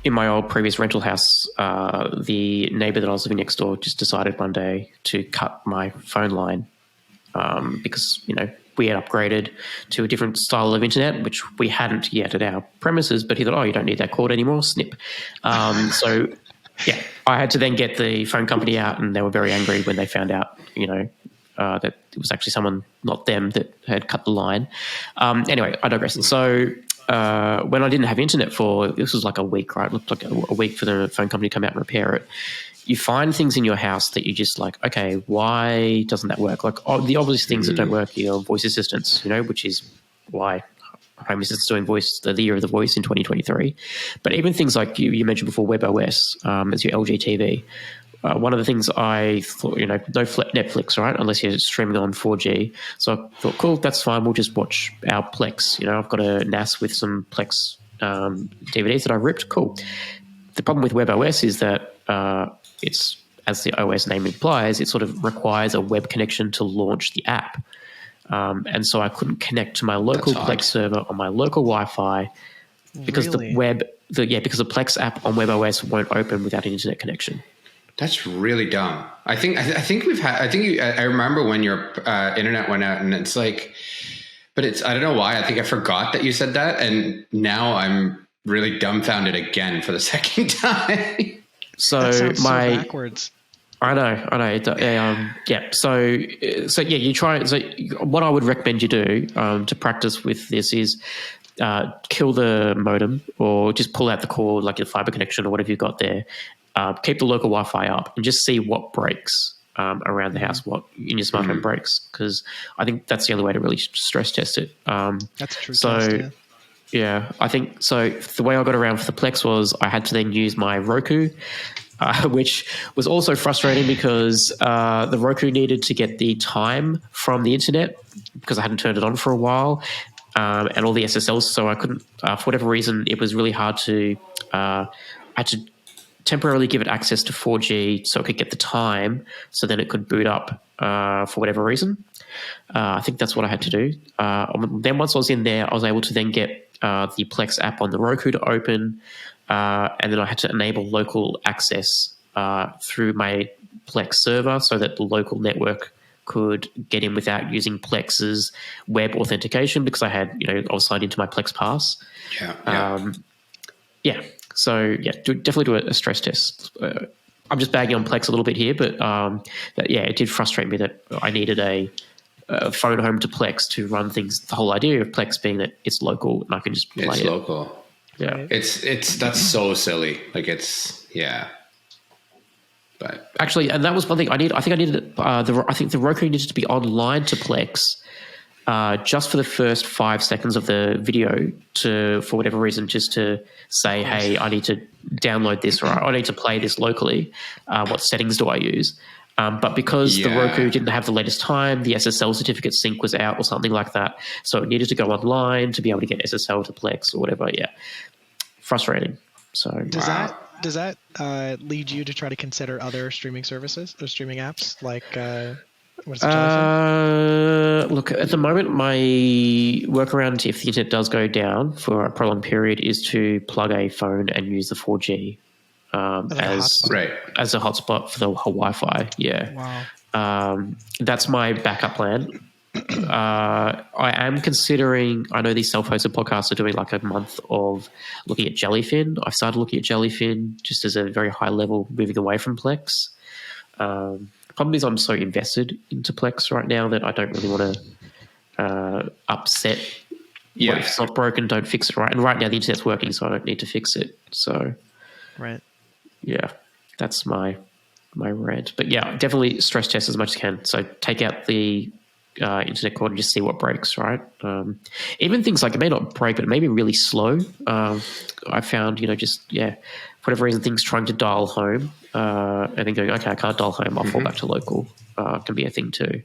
in my old previous rental house, the neighbour that I was living next door just decided one day to cut my phone line because, we had upgraded to a different style of internet, which we hadn't yet at our premises, but he thought, you don't need that cord anymore, snip. So, yeah, I had to then get the phone company out, and they were very angry when they found out, that it was actually someone, not them, that had cut the line. Anyway, I digress. And so when I didn't have internet this was like a week, right? It looked like a week for the phone company to come out and repair it. You find things in your house that you just like, okay, why doesn't that work? Like the obvious things that don't work, voice assistants, which is why Home Assistant's doing the year of the voice in 2023. But even things like you mentioned before, WebOS as your LG TV. One of the things I thought, no Netflix, right? Unless you're streaming on 4G. So I thought, cool, that's fine. We'll just watch our Plex. I've got a NAS with some Plex DVDs that I ripped. Cool. The problem with WebOS is that it's, as the OS name implies, it sort of requires a web connection to launch the app. And so I couldn't connect to my local Plex server on my local Wi-Fi because because the Plex app on WebOS won't open without an internet connection. That's really dumb. I remember when your internet went out, and it's like, but I don't know why. I think I forgot that you said that, and now I'm really dumbfounded again for the second time. So that sounds so backwards. I know. Yeah. So you try. So what I would recommend you do to practice with this is kill the modem, or just pull out the cord, like your fiber connection or whatever you've got there. Keep the local Wi-Fi up and just see what breaks around the house, what in your smart home breaks, because I think that's the only way to really stress test it. That's a true test, yeah, I think so. The way I got around for the Plex was I had to then use my Roku, which was also frustrating because the Roku needed to get the time from the internet because I hadn't turned it on for a while, and all the SSLs. So I couldn't, for whatever reason, it was really hard to. I had to temporarily give it access to 4G so it could get the time, so then it could boot up for whatever reason. I think that's what I had to do. Then once I was in there, I was able to then get the Plex app on the Roku to open, and then I had to enable local access through my Plex server so that the local network could get in without using Plex's web authentication, because I had, I was signed into my Plex Pass. Yeah. So definitely do a stress test. I'm just bagging on Plex a little bit here, but it did frustrate me that I needed a phone home to Plex to run things. The whole idea of Plex being that it's local and I can just play it. It's local. Yeah, that's so silly. Like but actually, and that was one thing I think I needed. I think the Roku needed to be online to Plex. Just for the first 5 seconds of the video for whatever reason, just to say, hey, I need to download this, or I need to play this locally. What settings do I use? But because the Roku didn't have the latest time, the SSL certificate sync was out or something like that. So it needed to go online to be able to get SSL to Plex or whatever. Yeah. Frustrating. So does that lead you to try to consider other streaming services or streaming apps like what is it, Jellyfin? Look, at the moment, my workaround, if the internet does go down for a prolonged period, is to plug a phone and use the 4G as a hotspot for the whole Wi-Fi. Yeah. Wow. That's my backup plan. I am considering, I know these self-hosted podcasts are doing like a month of looking at Jellyfin. I've started looking at Jellyfin just as a very high level, moving away from Plex. Problem is I'm so invested into Plex right now that I don't really want to upset. If it's not broken, don't fix it, right? And right now the internet's working, so I don't need to fix it. So, right. Yeah, that's my rant. But yeah, definitely stress test as much as you can. So take out the internet cord and just see what breaks, right? Even things like, it may not break, but it may be really slow. I found, for whatever reason, things trying to dial home and then going, okay, I can't dial home, I'll fall back to local can be a thing too.